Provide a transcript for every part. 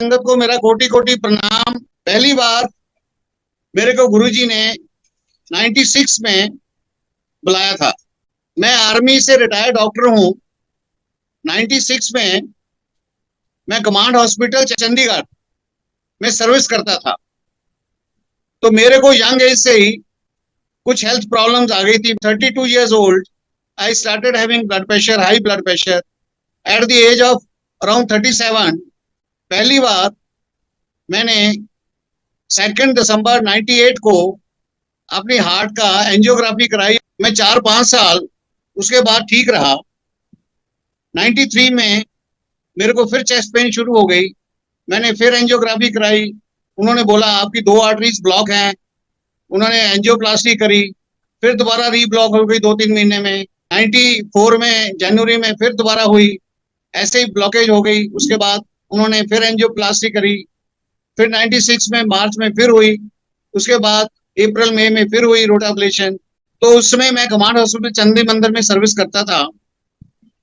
संगत को मेरा कोटि कोटि प्रणाम। पहली बार मेरे को गुरुजी ने 96 में बुलाया था। मैं आर्मी से रिटायर्ड डॉक्टर हूँ। 96 में मैं कमांड हॉस्पिटल चंडीगढ़ में सर्विस करता था। तो मेरे को यंग एज से ही कुछ हेल्थ प्रॉब्लम्स आ गई थी। 32 years old I started having blood pressure, high blood pressure. At the age of around 37 पहली बार मैंने 2 दिसंबर 98 को अपनी हार्ट का एंजियोग्राफी कराई। मैं 4-5 साल उसके बाद ठीक रहा। 93 में मेरे को फिर चेस्ट पेन शुरू हो गई। मैंने फिर एंजियोग्राफी कराई। उन्होंने बोला आपकी 2 आर्टरीज ब्लॉक हैं। उन्होंने एंजियोप्लास्टी करी, फिर दोबारा रीब्लॉक हो गई 2-3 महीने में। 94 में जनवरी में फिर दोबारा हुई, ऐसे ही ब्लॉकेज हो गई। उसके बाद उन्होंने फिर एंजियोप्लास्टी करी, फिर 96 में मार्च में फिर हुई। उसके बाद अप्रैल मई में फिर हुई रोटाब्लेशन। तो उस समय मैं कमांड हॉस्पिटल चंदी मंदिर में सर्विस करता था।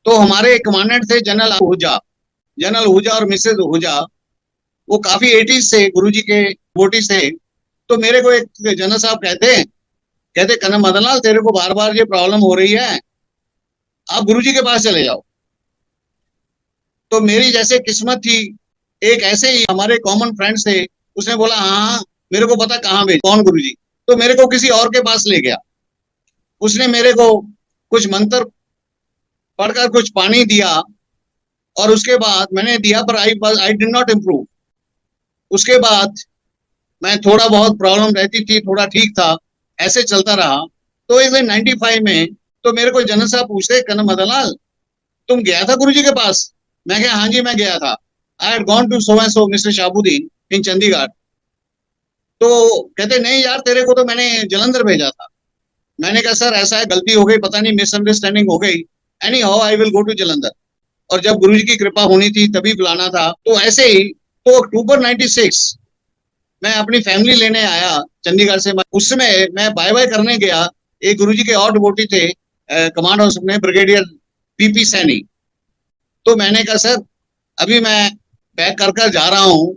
तो हमारे कमांडेंट थे जनरल आहूजा और मिसेज आहूजा। वो काफी 80s से गुरुजी के डिवोटीज थे। तो मेरे को एक जनरल साहब कहते कन्हैया मदनलाल, तेरे को बार बार ये प्रॉब्लम हो रही है, आप गुरुजी के पास चले जाओ। तो मेरी जैसे किस्मत थी, एक ऐसे ही हमारे कॉमन फ्रेंड्स थे, उसने बोला हाँ मेरे को पता कहाँ भेज, कौन गुरुजी। तो मेरे को किसी और के पास ले गया। उसने मेरे को कुछ मंत्र पढ़कर कुछ पानी दिया और उसके बाद मैंने दिया, पर आई डिड नॉट इम्प्रूव। उसके बाद मैं थोड़ा बहुत प्रॉब्लम रहती थी, थोड़ा ठीक था, ऐसे चलता रहा। तो इस 95 में तो मेरे को जनरल साहब पूछते, कन्हैया मदनलाल तुम गया था गुरुजी के पास? मैं कहा हाँ जी मैं गया था। I had gone to so and so mister Shahabuddin in Chandigarh. तो कहते नहीं यार, तेरे को तो मैंने जलंधर भेजा था। मैंने कहा सर ऐसा है, गलती हो गई, पता नहीं मिसअंडरस्टैंडिंग हो गई। Anyhow I will go to Jalandhar. और जब गुरुजी की कृपा होनी थी तभी बुलाना था। तो ऐसे ही तो अक्टूबर 96 मैं अपनी फैमिली लेने आया चंडीगढ़ से। उस समय मैं बाय बाय करने गया। एक गुरुजी के और डिवोटी थे कमांड हाउस में, ब्रिगेडियर पीपी सैनी। तो मैंने कहा सर अभी मैं पैक कर कर जा रहा हूँ।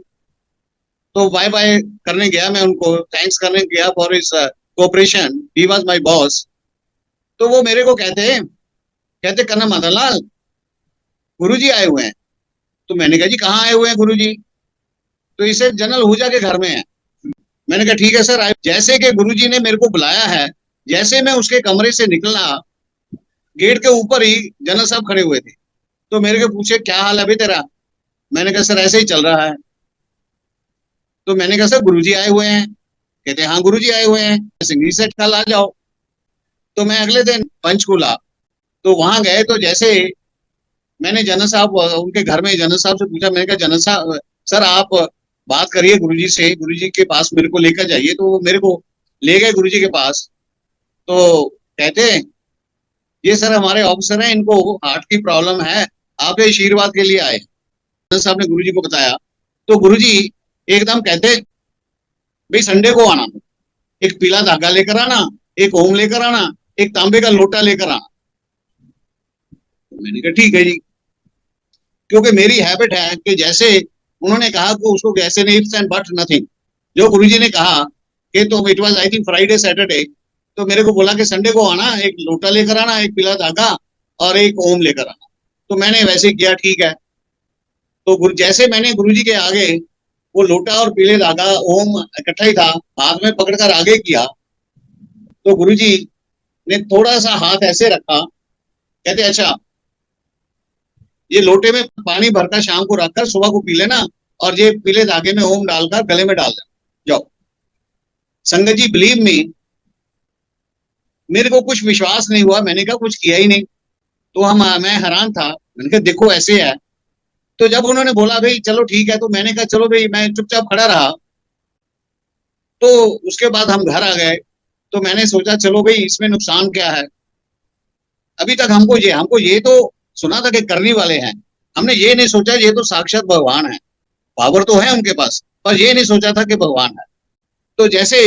तो बाय बाय करने गया, मैं उनको थैंक्स करने गया for his cooperation, he was my boss. तो वो मेरे को कहते कन्हैया मदनलाल गुरुजी आए हुए हैं। तो मैंने कहा जी कहाँ आए हुए हैं गुरुजी? तो इसे जनरल आहूजा के घर में है। मैंने कहा ठीक है सर। जैसे कि गुरुजी ने मेरे को बुलाया है, जैसे मैं उसके कमरे से निकला, गेट के ऊपर ही जनरल साहब खड़े हुए थे। तो मेरे को पूछे क्या हाल है अभी तेरा? मैंने कहा सर ऐसे ही चल रहा है। तो मैंने कहा सर गुरुजी आए हुए हैं। कहते हाँ गुरुजी आए हुए हैं, सिंगरी सेट कल आ जाओ। तो मैं अगले दिन पंचकूला तो वहां गए। तो जैसे मैंने जनरल साहब उनके घर में जनरल साहब से पूछा, मैंने कहा जनरल साहब सर आप बात करिए गुरुजी से, गुरुजी के पास मेरे को लेकर जाइए। तो वो मेरे को ले गए गुरुजी के पास। तो कहते ये सर हमारे ऑफिसर हैं, इनको हार्ट की प्रॉब्लम है, आप आशीर्वाद के लिए आए। जनरल साहब ने गुरुजी को बताया। तो गुरुजी एकदम कहते भाई संडे को आना, एक पीला धागा लेकर आना, एक ओम लेकर आना, एक तांबे का लोटा लेकर आना। तो मैंने कहा ठीक है जी। क्योंकि मेरी हैबिट है कि जैसे उन्होंने कहा कि उसको वैसे नहीं, इट्स एंड बट नथिंग। जो गुरुजी ने कहा कि तो it was I think Friday Saturday, तो मेरे को बोला कि संडे को आना, एक लोटा लेकर आना, एक पीला धागा और एक ओम लेकर आना। तो मैंने वैसे किया, ठीक है। तो जैसे मैंने गुरुजी के आगे वो लोटा और पीले धागा ओम इकट्ठा ही था, हाथ में पकड़कर आगे किया। तो गुरुजी ने थोड़ा सा हाथ ऐसे रखा, कहते अच्छा ये लोटे में पानी भरकर शाम को रखकर सुबह को पी लेना, और ये पीले धागे में ओम डालकर गले में डाल देना, जाओ। संगत जी बिलीव मी, मेरे को कुछ विश्वास नहीं हुआ। मैंने कहा कुछ किया ही नहीं। तो मैं हैरान था। मैंने कहा देखो ऐसे है। तो जब उन्होंने बोला भाई चलो ठीक है, तो मैंने कहा चलो भाई, मैं चुपचाप खड़ा रहा। तो उसके बाद हम घर आ गए। तो मैंने सोचा चलो भाई इसमें नुकसान क्या है। अभी तक हमको ये तो सुना था कि करने वाले हैं। हमने ये नहीं सोचा ये तो साक्षात भगवान है, पावर तो है उनके पास, पर ये नहीं सोचा था कि भगवान है। तो जैसे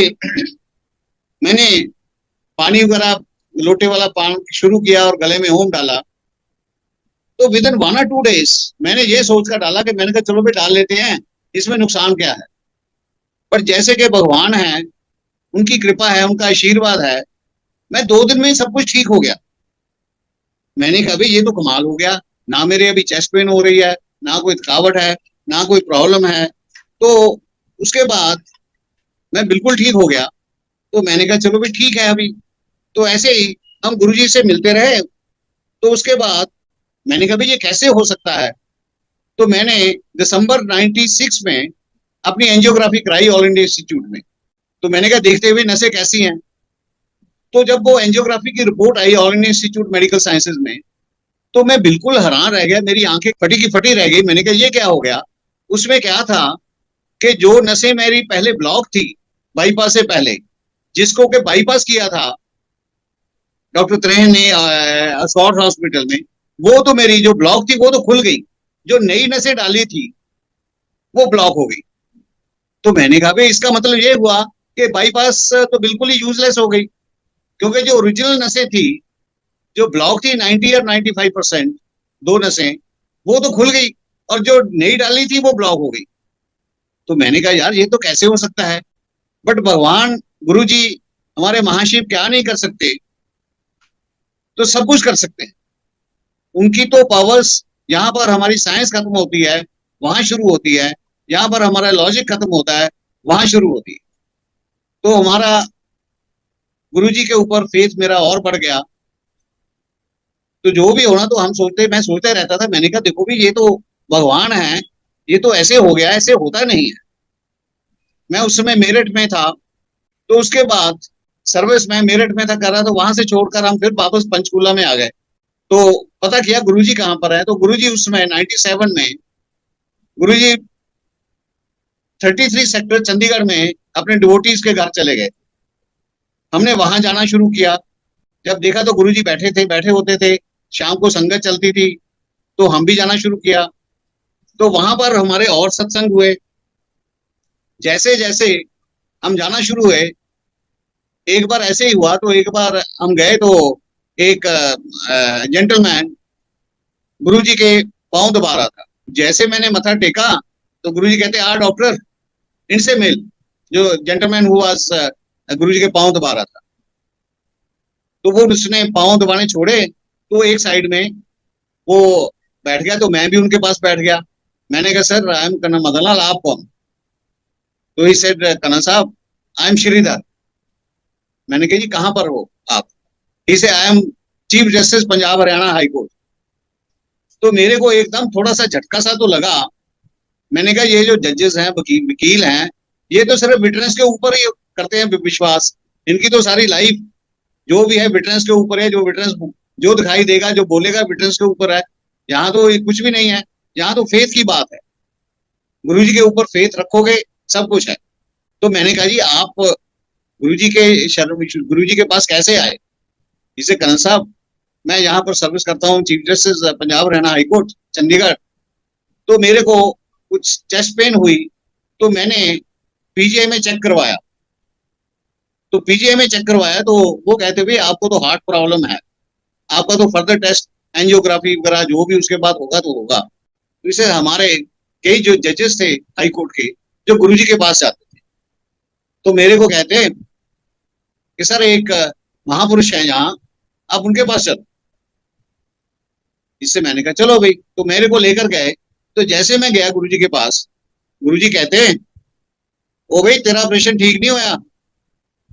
मैंने पानी वगैरह लोटे वाला पानी शुरू किया और गले में ओम डाला, तो विद इन 1 or 2 days मैंने ये सोचकर डाला कि मैंने कहा चलो भाई डाल लेते हैं, इसमें नुकसान क्या है? पर जैसे कि भगवान है, उनकी कृपा है, उनका आशीर्वाद है, मैं 2 दिन में ही सब कुछ ठीक हो गया। मैंने कहा भाई ये तो कमाल हो गया, ना मेरे अभी चेस्ट पेन हो रही है, ना कोई थकावट है, ना कोई प्रॉब्लम है। तो उसके बाद मैं बिल्कुल ठीक हो गया। तो मैंने कहा चलो भाई ठीक है अभी। तो ऐसे ही हम गुरुजी से मिलते रहे। तो उसके बाद मैंने कहा भाई ये कैसे हो सकता है? तो मैंने दिसंबर 96 में अपनी एंजियोग्राफी कराई ऑल इंडिया इंस्टीट्यूट में। तो मैंने कहा देखते हुए नसें कैसी हैं। तो जब वो एंजियोग्राफी की रिपोर्ट आई All India Institute Medical Sciences में, तो मैं बिल्कुल हैरान रह गया, मेरी आंखें फटी की फटी रह गई। मैंने कहा ये क्या हो गया? उसमें क्या था कि जो नसें मेरी पहले ब्लॉक थी बाईपास से पहले, जिसको के बाईपास किया था डॉक्टर त्रेहन ने स्कॉट हॉस्पिटल में, वो तो मेरी जो ब्लॉक थी वो तो खुल गई। जो नई नसें डाली थी वो ब्लॉक हो गई। तो मैंने कहा भाई इसका मतलब ये हुआ कि बाईपास तो बिल्कुल ही यूजलेस हो गई, क्योंकि जो ओरिजिनल नसें थी, जो ब्लॉक थी 90 और 95%, दो नसें, वो तो खुल गई, और जो नई डाली थी वो ब्लॉक हो गई। तो मैंने कहा यार ये तो कैसे हो सकता है? बट भगवान, गुरु जी, हमारे महाशिव क्या नहीं कर सकते? तो सब कुछ कर सकते हैं। उनकी तो पावर्स, यहाँ पर हमारी साइंस खत्म होती है वहां शुरू होती है, यहाँ पर हमारा लॉजिक खत्म होता है वहां शुरू होती है। तो हमारा गुरु जी के ऊपर फेथ मेरा और बढ़ गया। तो जो भी होना, तो मैं सोचते रहता था। मैंने कहा देखो भी ये तो भगवान है, ये तो ऐसे हो गया, ऐसे होता नहीं है। मैं उस समय मेरठ में था। तो उसके बाद सर्विस में मेरठ में था कर रहा, तो वहां से छोड़कर हम फिर वापस पंचकूला में आ गए। तो पता किया गुरुजी कहाँ पर है। तो गुरुजी उस समय 97 में गुरुजी 33 सेक्टर चंडीगढ़ में अपने डिवोटीज के घर चले गए। हमने वहां जाना शुरू किया। जब देखा तो गुरुजी बैठे होते थे, शाम को संगत चलती थी, तो हम भी जाना शुरू किया। तो वहां पर हमारे और सत्संग हुए। जैसे जैसे हम जाना शुरू हुए, एक बार ऐसे ही हुआ। तो एक बार हम गए तो एक जेंटलमैन गुरुजी के पांव दबा रहा था। जैसे मैंने मत्था टेका, तो गुरुजी कहते डॉक्टर, इनसे मिल। जो जेंटलमैन हुआ गुरुजी के पांव दबा रहा था। तो वो उसने पांव दबाने छोड़े, तो एक साइड में वो बैठ गया। तो मैं भी उनके पास बैठ गया। मैंने कहा सर आई एम कन्ना मदनलाल, आप कौन? तो ही सेड कन्ना साहब, आई एम श्रीधर। मैंने कहा जी कहाँ पर हो आप? ही से I am chief justice Punjab Haryana high court. तो मेरे को एकदम थोड़ा सा झटका सा तो लगा। मैंने कहा ये जो जजेस हैं, वकील हैं, ये तो सिर्फ विटनेस के ऊपर ही करते हैं विश्वास। इनकी तो सारी लाइफ जो भी है विटनेस के ऊपर है। जो विटनेस जो दिखाई देगा, जो बोलेगा, विटनेस के ऊपर है। यहाँ तो कुछ भी नहीं है, यहाँ तो फेथ की बात है। गुरु जी के ऊपर फेथ रखोगे सब कुछ है। तो मैंने कहा जी आप गुरु जी के गुरु जी के पास कैसे आए? जिसे करण साहब, मैं यहाँ पर सर्विस करता हूँ chief justice Punjab Haryana high court Chandigarh. तो मेरे को कुछ चेस्ट पेन हुई, तो मैंने पीजीआई में चेक करवाया। तो पीजीआई में चेक करवाया तो वो कहते हुए आपको तो हार्ट प्रॉब्लम है, आपका तो फर्दर टेस्ट एंजियोग्राफी वगैरह जो भी उसके बाद होगा तो होगा। तो इसे हमारे कई जो जजेस थे हाई कोर्ट के, जो गुरुजी के पास जाते थे, तो मेरे को कहते कि सर एक महापुरुष है यहाँ, आप उनके पास चलो। इससे मैंने कहा चलो भाई। तो मेरे को लेकर गए। तो जैसे मैं गया गुरुजी के पास, गुरुजी कहते हैं ओ भाई तेरा ऑपरेशन ठीक नहीं होया,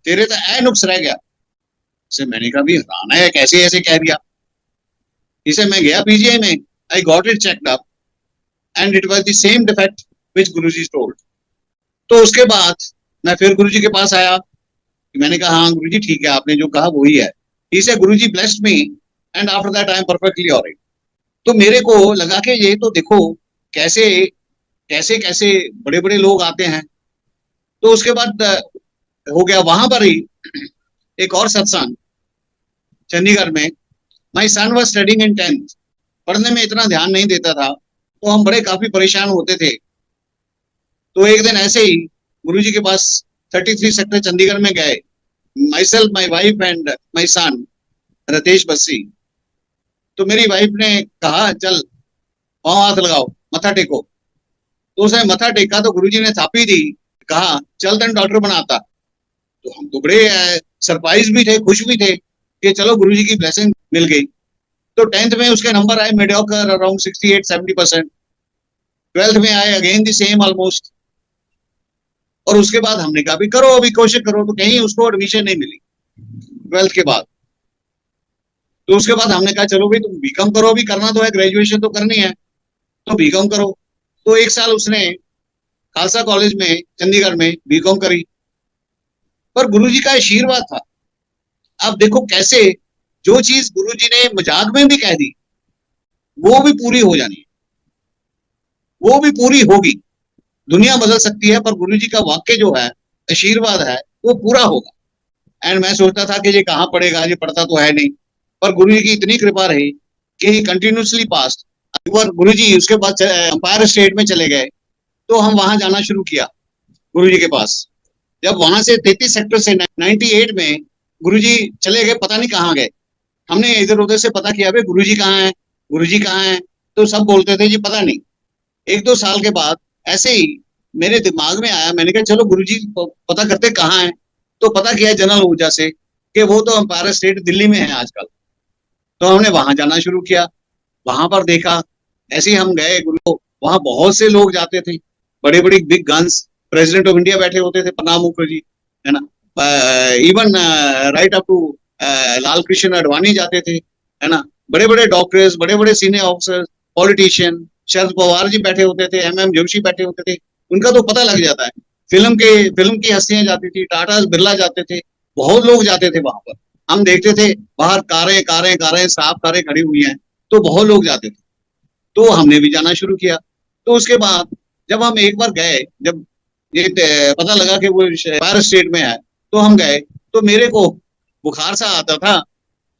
तेरे तो ए नुक्स रह गया। इससे मैंने कहा भी हराना है, कैसे ऐसे कह दिया। इसे मैं गया पीजीआई में, I got it checked up and it was the same defect which Guruji told. तो उसके बाद मैं फिर गुरुजी के पास आया। मैंने कहा हाँ गुरुजी ठीक है, आपने जो कहा वही है। इसे Guruji blessed me and after that I am perfectly alright. तो मेरे को लगा कि ये तो देखो कैसे कैसे कैसे बड़े बड़े लोग आते हैं। तो उसके बाद हो गया वहां पर ही एक और सत्संग चंडीगढ़ में। माई सन वॉज स्टडिंग इन 10th। पढ़ने में इतना ध्यान नहीं देता था, तो हम बड़े काफी परेशान होते थे। तो एक दिन ऐसे ही गुरुजी के पास 33 सेक्टर चंडीगढ़ में गए, myself, my wife and my son Ratesh Bassi. तो मेरी वाइफ ने कहा चल पाँव हाथ लगाओ, मत्था टेको। तो उसने मत्था टेका तो गुरुजी ने थापी दी, कहा चल तन डॉक्टर बनाता। तो हम तो बड़े सरप्राइज भी थे, खुश भी थे कि चलो गुरुजी की ब्लेसिंग मिल गई। तो 10th में उसके नंबर आए मेडियोकर अराउंड 68-70%। 12th में आए अगेन द सेम ऑलमोस्ट। और उसके बाद हमने कहा भी करो, अभी कोशिश करो, तो कहीं उसको एडमिशन नहीं मिली 12th के बाद। तो उसके बाद हमने कहा चलो भाई तुम बीकॉम करो, अभी करना तो है, ग्रेजुएशन तो करनी है, तो बीकॉम करो। तो 1 साल उसने खालसा कॉलेज में चंडीगढ़ में बीकॉम करी। पर गुरुजी का आशीर्वाद था। अब देखो कैसे जो चीज गुरुजी ने मजाक में भी कह दी वो भी पूरी हो जानी है, वो भी पूरी होगी। दुनिया बदल सकती है पर गुरुजी का वाक्य जो है, आशीर्वाद है, वो पूरा होगा। एंड मैं सोचता था कि ये कहाँ पढ़ेगा, ये पढ़ता तो है नहीं, पर गुरुजी की इतनी कृपा रही कि ही कंटिन्यूसली पास। एक बार गुरुजी उसके बाद अंपायर स्टेट में चले गए, तो हम वहां जाना शुरू किया गुरुजी के पास। जब वहां से 33 सेक्टर से 98 में गुरुजी चले गए, पता नहीं कहाँ गए। हमने इधर उधर से पता किया भाई गुरुजी कहाँ है, गुरुजी कहाँ है, तो सब बोलते थे जी पता नहीं। 1-2 साल के बाद ऐसे ही मेरे दिमाग में आया, मैंने कहा चलो गुरुजी पता करते कहाँ है। तो पता किया जनरल ऊर्जा से कि वो तो अंपायर स्टेट दिल्ली में है आजकल। तो हमने वहां जाना शुरू किया, वहां पर देखा। ऐसे ही हम गए गुरु, वहां बहुत से लोग जाते थे, बड़े बड़ी big guns, president of India बैठे होते थे, प्रणब मुखर्जी, है ना, even right up to Lal Krishna Advani जाते थे, है ना, बड़े बड़े डॉक्टर्स, बड़े बड़े senior officer, politician, Sharad Pawar ji बैठे होते थे, एम जोशी बैठे होते थे। उनका तो पता लग जाता है। फिल्म की हस्तियां जाती थी, टाटा बिरला जाते थे, बहुत लोग जाते थे वहां पर। हम देखते थे बाहर कारें कारें कारें, साफ कारें खड़ी हुई हैं, तो बहुत लोग जाते थे। तो हमने भी जाना शुरू किया। तो उसके बाद जब हम एक बार गए, जब ये पता लगा कि वो अंपायर स्टेट में है, तो हम गए। तो मेरे को बुखार सा आता था,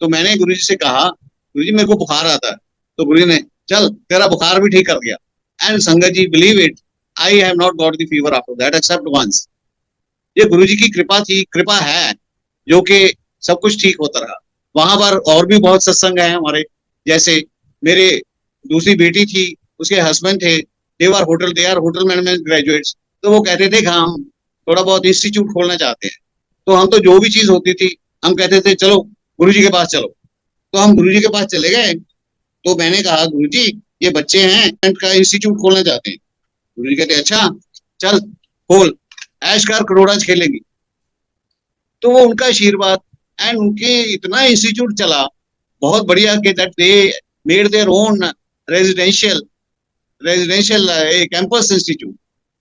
तो मैंने गुरुजी से कहा गुरुजी मेरे को बुखार आता है। तो गुरुजी ने चल तेरा बुखार भी ठीक कर दिया। एंड संगत जी believe it, I have not got the fever after that except once. ये गुरुजी की कृपा थी, कृपा है, जो कि सब कुछ ठीक होता रहा। वहां पर और भी बहुत सत्संग है हमारे, जैसे मेरे दूसरी बेटी थी, उसके हस्बैंड थे, they are hotel management graduates. तो वो कहते थे कि हम थोड़ा बहुत इंस्टीट्यूट खोलना चाहते हैं। तो हम तो जो भी चीज होती थी हम कहते थे चलो गुरुजी के पास चलो। तो हम गुरुजी के पास चले गए। तो मैंने कहा गुरुजी ये बच्चे हैं का इंस्टीट्यूट खोलना चाहते हैं। गुरुजी कहते अच्छा चल खोल, ऐश कर करोड़ा खेलेंगे। तो वो उनका आशीर्वाद, एंड उनके इतना इंस्टीट्यूट चला बहुत बढ़िया कि that they made their own residential campus institute,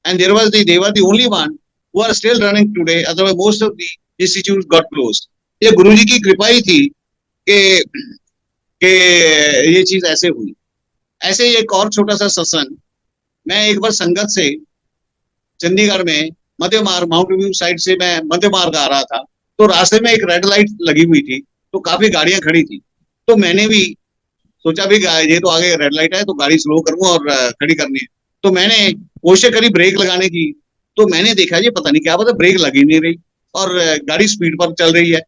and they were the only one who are still running today, otherwise most of the institutes got closed. ये गुरुजी की कृपा ही थी कि ये चीज ऐसे हुई। ऐसे ही एक और छोटा सा सत्संग, मैं एक बार संगत से चंडीगढ़ में मध्य मार्ग माउंट व्यू साइड से मैं मध्य मार्ग आ रहा था। तो रास्ते में एक रेड लाइट लगी हुई थी, तो काफी गाड़ियां खड़ी थी। तो मैंने भी सोचा भी ये तो आगे रेड लाइट है तो गाड़ी स्लो करूंगा और खड़ी करनी है। तो मैंने कोशिश करी ब्रेक लगाने की। तो मैंने देखा ये पता नहीं क्या पता ब्रेक लगी नहीं रही और गाड़ी स्पीड पर चल रही है।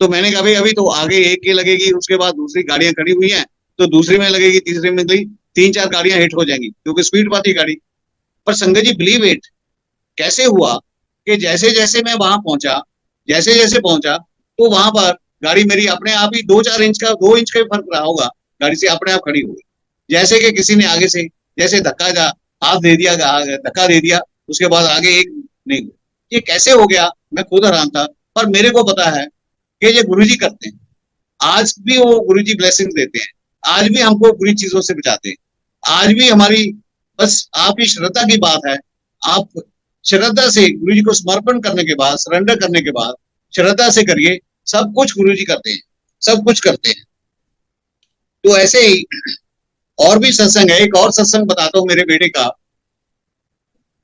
तो मैंने कहा भाई अभी तो आगे एक की लगेगी, उसके बाद दूसरी गाड़ियां खड़ी हुई हैं, तो दूसरी में लगेगी, तीसरी में लगेगी, 3-4 गाड़ियां हिट हो जाएंगी क्योंकि स्पीड पर थी गाड़ी। पर संगत जी बिलीव इट, कैसे हुआ कि जैसे जैसे मैं वहां पहुंचा, जैसे जैसे पहुंचा, तो वहां पर गाड़ी मेरी अपने आप ही 2-4 इंच का 2 इंच का फर्क रहा होगा, गाड़ी से अपने आप खड़ी हो गई। जैसे कि किसी ने आगे से जैसे धक्का जा हाथ दे दिया, धक्का दे दिया, उसके बाद आगे एक नहीं। ये कैसे हो गया मैं खुद हैरान था। पर मेरे को पता है कि ये गुरुजी करते हैं। आज भी वो गुरुजी ब्लेसिंग देते हैं, आज भी हमको बुरी चीजों से बचाते हैं। आज भी हमारी बस आपकी श्रद्धा की बात है। आप श्रद्धा से गुरु जी को समर्पण करने के बाद, सरेंडर करने के बाद श्रद्धा से करिए, सब कुछ गुरु जी करते हैं, सब कुछ करते हैं। तो ऐसे ही और भी सत्संग है। एक और सत्संग बताता हूँ मेरे बेटे का।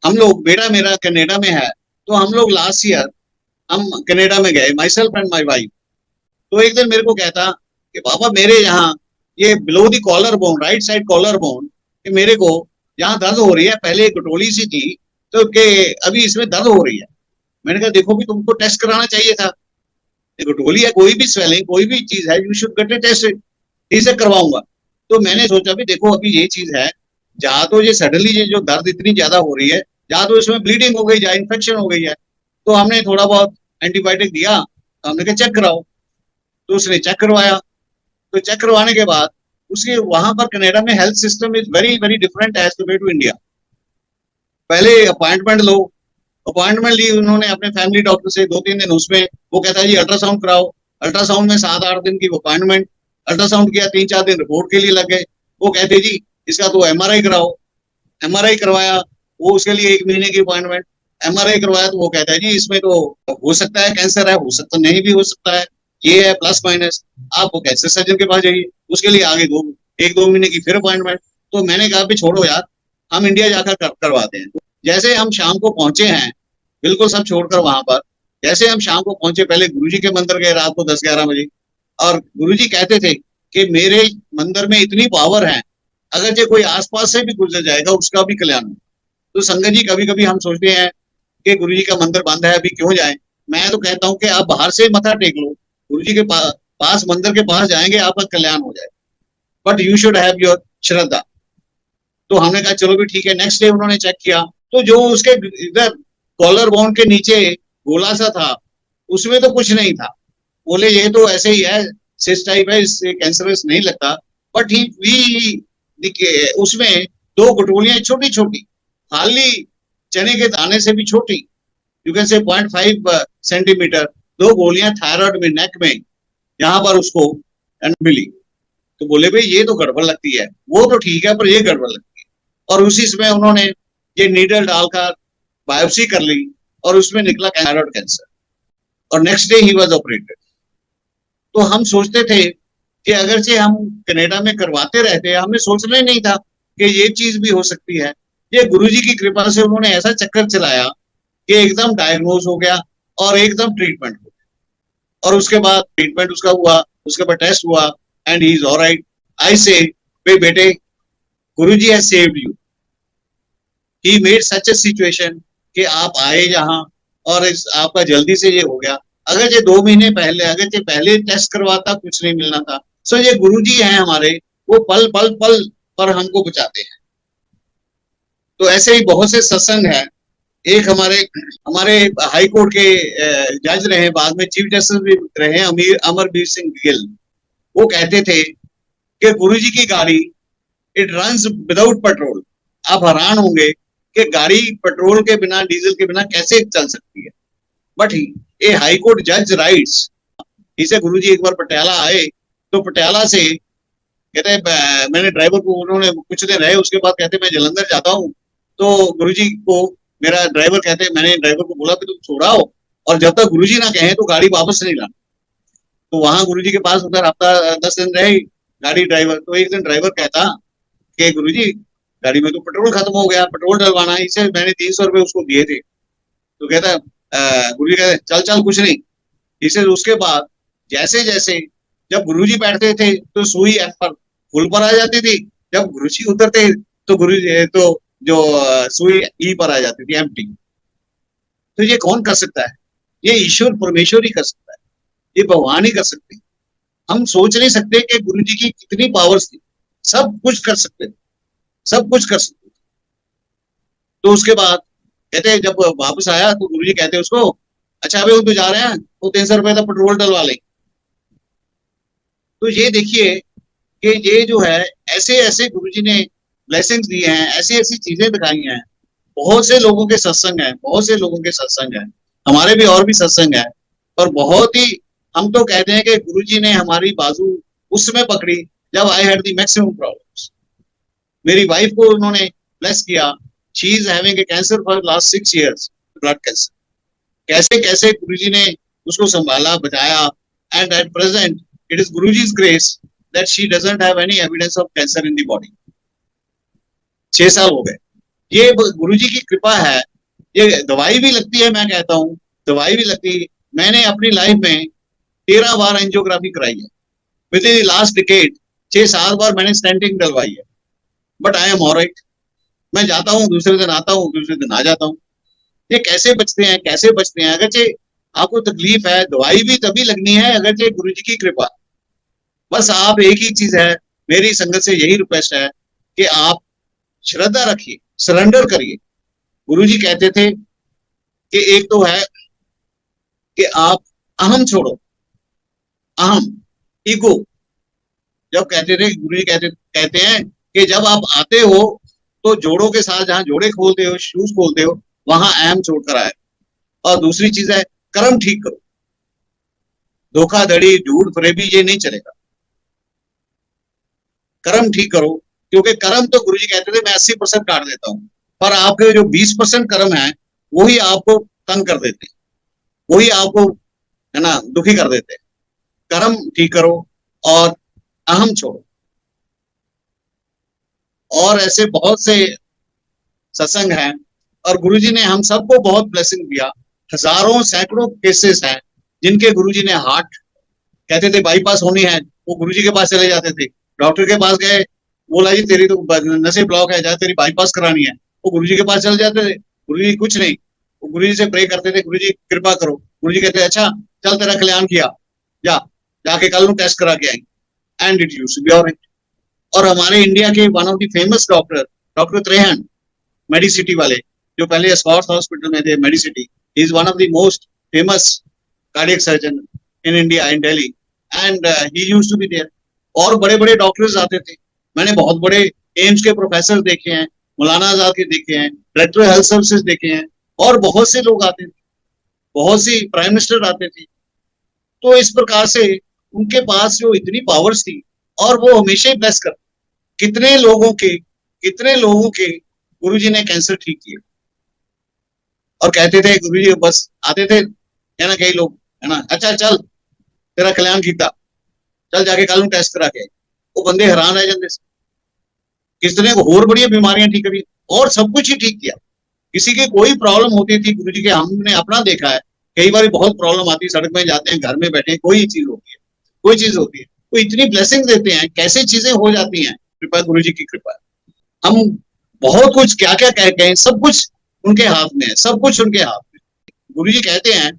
हम लोग, बेटा मेरा कनाडा में है, तो हम लोग लास्ट ईयर हम कनाडा में गए, my self and my wife. तो एक दिन मेरे को कहता कि पापा मेरे यहाँ ये below the collar bone, right side collar bone, कि मेरे को यहाँ दर्द हो रही है, पहले एक गटोली सी थी तो के अभी इसमें दर्द हो रही है। मैंने कहा देखो भी तुमको टेस्ट कराना चाहिए था, गटोली है, कोई भी स्वेलिंग कोई भी चीज है, you should get a test, इसे करवाऊंगा। तो मैंने सोचा भी देखो अभी ये चीज है, जहाँ तो ये सडनली ये जो दर्द इतनी ज्यादा हो रही है, जहाँ तो इसमें ब्लीडिंग हो गई, जहाँ इन्फेक्शन हो गई है, तो हमने थोड़ा बहुत एंटीबायोटिक दिया, तो हमने कहा चेक कराओ। तो उसने चेक करवाया। तो चेक करवाने के बाद उसके वहां पर कनाडा में health system is very very different as compared to India. पहले अपॉइंटमेंट लो, अपॉइंटमेंट ली उन्होंने अपने फैमिली डॉक्टर से 2-3 दिन, उसमें वो कहता है जी अल्ट्रासाउंड कराओ। अल्ट्रासाउंड में 7-8 दिन की अपॉइंटमेंट। अल्ट्रासाउंड किया, 3-4 दिन रिपोर्ट के लिए लग गए। वो कहते जी इसका तो एमआरआई कराओ। एमआरआई करवाया, वो उसके लिए 1 महीने की अपॉइंटमेंट। एमआरआई करवाया तो वो कहता है जी इसमें तो हो सकता है कैंसर है, हो सकता नहीं भी हो सकता है, ये है प्लस माइनस, आप वो कैंसर सर्जन के पास जाइए। उसके लिए आगे 1-2 महीने की फिर अपॉइंटमेंट। तो मैंने कहा भी छोड़ो यार, हम इंडिया जाकर करवाते हैं। जैसे हम शाम को पहुंचे हैं, बिल्कुल सब छोड़कर वहां पर, जैसे हम शाम को पहुंचे, पहले गुरुजी के मंदिर गए रात को 10-11 बजे। और गुरुजी कहते थे कि मेरे मंदिर में इतनी पावर है, अगर जो कोई आसपास से भी गुजर जाएगा उसका भी कल्याण हो। तो संगत जी, कभी कभी हम सोचते हैं कि गुरु जी का मंदिर बंद है, अभी क्यों जाए। मैं तो कहता हूँ कि आप बाहर से मत्था टेक लो, गुरु जी के पास मंदिर के पास जाएंगे, आपका कल्याण हो जाए। But you should have your श्रद्धा। तो हमने कहा चलो भी ठीक है। नेक्स्ट डे उन्होंने चेक किया, तो जो उसके इधर कॉलर बोन के नीचे गोला सा था, उसमें तो कुछ नहीं था। बोले ये तो ऐसे ही है, सिस्ट टाइप है, इससे कैंसरस नहीं लगता। बट ही वी उसमें 2 गुठलियां छोटी छोटी, खाली चने के दाने से भी छोटी, यू कैन से 0.5 सेंटीमीटर, 2 गोलियां थायराइड में, नेक में, यहाँ पर उसको मिली। तो बोले भाई ये तो गड़बड़ लगती है। वो तो ठीक है, पर ये गड़बड़ लगती है। और उसी समय उन्होंने ये नीडल डालकर बायोप्सी कर ली, और उसमें निकला थायराइड कैंसर। और next day he was operated. तो हम सोचते थे कि अगर से हम कनाडा में करवाते रहते, हमें सोचना ही नहीं था कि ये चीज भी हो सकती है। ये गुरुजी की कृपा से उन्होंने ऐसा चक्कर चलाया कि एकदम डायग्नोज हो गया और एकदम ट्रीटमेंट हो गया। और उसके बाद ट्रीटमेंट उसका हुआ, उसके बाद टेस्ट हुआ, and he is alright. I say बेटे, Guruji has saved you. He made such a situation कि आप आए यहाँ, और आपका जल्दी से ये हो गया। अगर ये 2 महीने पहले, अगर ये पहले टेस्ट करवाता, कुछ नहीं मिलना था। सो ये गुरुजी हैं हमारे, वो पल पल पल पर हमको बचाते हैं। तो ऐसे ही बहुत से सत्संग हैं। एक हमारे हमारे हाई कोर्ट के जज रहे, बाद में चीफ जस्टिस भी रहे, अमरवीर सिंह गिल। वो कहते थे कि गुरुजी की गाड़ी इट रन्स विदाउट पेट्रोल। आप हैरान होंगे कि गाड़ी पेट्रोल के बिना, डीजल के बिना कैसे चल सकती है। बट ए हाई कोर्ट जज राइट्स, इसे गुरुजी एक बार पटियाला आए, तो पटियाला से कहते मैंने ड्राइवर को, उन्होंने कुछ दिन रहे, उसके बाद कहते मैं जलंधर जाता हूँ। तो गुरुजी को मेरा ड्राइवर कहते, मैंने ड्राइवर को बोला कि तुम छोड़ाओ, और जब तक गुरुजी ना कहे तो गाड़ी वापस नहीं लाना। तो वहां गुरुजी के पास उधर हफ्ता 10 दिन रहे गाड़ी ड्राइवर। तो एक दिन ड्राइवर कहता कि गुरुजी गाड़ी में तो पेट्रोल खत्म हो गया, पेट्रोल डलवाना है। इसे मैंने 300 रुपए उसको दिए थे। तो कहता गुरुजी कहते चल चल कुछ नहीं। इसे उसके बाद जैसे जैसे जब गुरुजी बैठते थे तो सुई एफ पर फुल पर आ जाती थी, जब गुरुजी उतरते तो गुरुजी तो जो सुई ई पर आ जाती थी, एम्प्टी। तो ये कौन कर सकता है? ये ईश्वर परमेश्वर ही कर सकता है, ये भगवान ही कर सकते हैं। हम सोच नहीं सकते कि गुरु जी की कितनी पावर्स थी, सब कुछ कर सकते थे, सब कुछ कर सकते थे। तो उसके बाद कहते जब वापस आया तो गुरु जी कहते उसको, अच्छा अभी वो तो जा रहे हैं, वो 300 रुपए का पेट्रोल डलवा ले। तो ये देखिए कि ये जो है, ऐसे ऐसे गुरु जी ने ब्लेसिंग्स दिए हैं, ऐसी ऐसी चीजें दिखाई हैं। बहुत से लोगों के सत्संग हैं, बहुत से लोगों के सत्संग हैं, हमारे भी और भी सत्संग है। और बहुत ही, हम तो कहते हैं कि गुरुजी ने हमारी बाजू उस समय पकड़ी जब I had the maximum problems. मेरी वाइफ को उन्होंने ब्लेस किया, she is having a cancer for last 6 years, blood cancer. कैसे कैसे गुरुजी ने उसको संभाला, बचाया, and at present it is Guruji's grace that she doesn't have any evidence of cancer in the body. 6 साल हो गए, ये गुरुजी की कृपा है। ये दवाई भी लगती है, मैं कहता हूँ दवाई भी लगती है। मैंने अपनी लाइफ में 13 बार एंजियोग्राफी कराई है, विद इन लास्ट डिकेड 6-7 बार मैंने स्टेंटिंग डलवाई है। But I am alright. मैं जाता हूँ, दूसरे दिन आता हूँ, दूसरे दिन आ जाता हूँ। ये कैसे बचते हैं, कैसे बचते हैं? अगर आपको तकलीफ है, दवाई भी तभी लगनी है अगर गुरु जी की कृपा। बस आप, एक ही चीज है, मेरी संगत से यही रिक्वेस्ट है कि आप श्रद्धा रखिए, सरेंडर करिए। गुरुजी कहते थे कि एक तो है कि आप अहम छोड़ो, अहम, ईगो। जब कहते थे गुरुजी कहते हैं कि जब आप आते हो तो जोड़ों के साथ जहां जोड़े खोलते हो, शूज खोलते हो, वहां अहम छोड़कर आए। और दूसरी चीज है कर्म ठीक करो, धोखाधड़ी, झूठ, फरेबी ये नहीं चलेगा। कर्म ठीक करो, क्योंकि कर्म तो गुरुजी कहते थे मैं 80% काट देता हूँ, पर आपके जो 20% कर्म है वही आपको तंग कर देते हैं, वही आपको है ना दुखी कर देते हैं। कर्म ठीक करो और अहम छोड़ो। और ऐसे बहुत से सत्संग हैं और गुरुजी ने हम सबको बहुत ब्लेसिंग दिया। हजारों सैकड़ों केसेस हैं जिनके गुरुजी ने हार्ट, कहते थे बाईपास होनी है, वो गुरुजी के पास चले जाते थे। डॉक्टर के पास गए, बोला जी तेरी तो नसें ब्लॉक है, जा तेरी बाईपास करानी है, वो गुरुजी के पास चले जाते थे। गुरुजी कुछ नहीं, वो गुरुजी से प्रे करते थे, गुरुजी कृपा करो। गुरुजी कहते अच्छा चल तेरा कल्याण किया, जा जाके कल टेस्ट करा के आई, and it used to be alright. और हमारे इंडिया के one of the famous doctor, doctor Trehan, Medicity वाले, जो पहले स्कॉट्स हॉस्पिटल में थे, Medicity, he is one of the most famous cardiac surgeon in India, in Delhi, and he used to be there. और बड़े बड़े डॉक्टर्स आते थे, मैंने बहुत बड़े एम्स के प्रोफेसर देखे हैं, मौलाना आजाद के देखे हैं, डायरेक्टर हेल्थ सर्विसेज देखे हैं, और बहुत से लोग आते थे, बहुत सी प्राइम मिनिस्टर आते थे। तो इस प्रकार से उनके पास जो इतनी पावर्स थी, और वो हमेशा ही ब्लेस करते। कितने लोगों के गुरुजी ने कैंसर ठीक किया। और कहते थे गुरुजी बस आते थे, है ना, कई लोग, है ना, अच्छा चल तेरा कल्याण किया, चल जाके कल टेस्ट करा के। वो बंदे हैरान रह जाते, किसने और बड़ी बीमारियां ठीक करी और सब कुछ ही ठीक किया। किसी की कोई प्रॉब्लम होती थी गुरुजी के, हमने अपना देखा है, कई बार बहुत प्रॉब्लम आती है, सड़क में जाते हैं, घर में बैठे, कोई चीज होती है, कोई चीज होती है, वो इतनी ब्लेसिंग देते हैं, कैसे चीजें हो जाती हैं, कृपा गुरुजी की कृपा। हम बहुत कुछ क्या क्या कह गए, सब कुछ उनके हाथ में है, सब कुछ उनके हाथ में। गुरुजी कहते हैं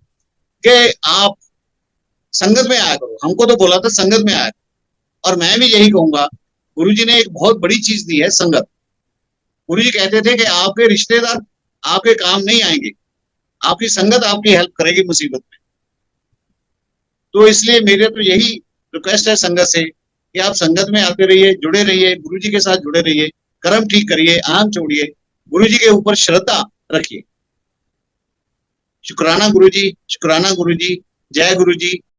कि आप संगत में आया करो, हमको तो बोला था संगत में आया करो। और मैं भी यही कहूंगा, गुरुजी ने एक बहुत बड़ी चीज दी है, संगत। गुरुजी कहते थे कि आपके रिश्तेदार आपके काम नहीं आएंगे, आपकी संगत आपकी हेल्प करेगी मुसीबत में। तो इसलिए मेरे तो यही रिक्वेस्ट है संगत से कि आप संगत में आते रहिए, जुड़े रहिए, गुरुजी के साथ जुड़े रहिए, कर्म ठीक करिए, अहम छोड़िए, गुरुजी के ऊपर श्रद्धा रखिए। शुक्राना गुरुजी, शुक्राना गुरुजी, जय गुरुजी,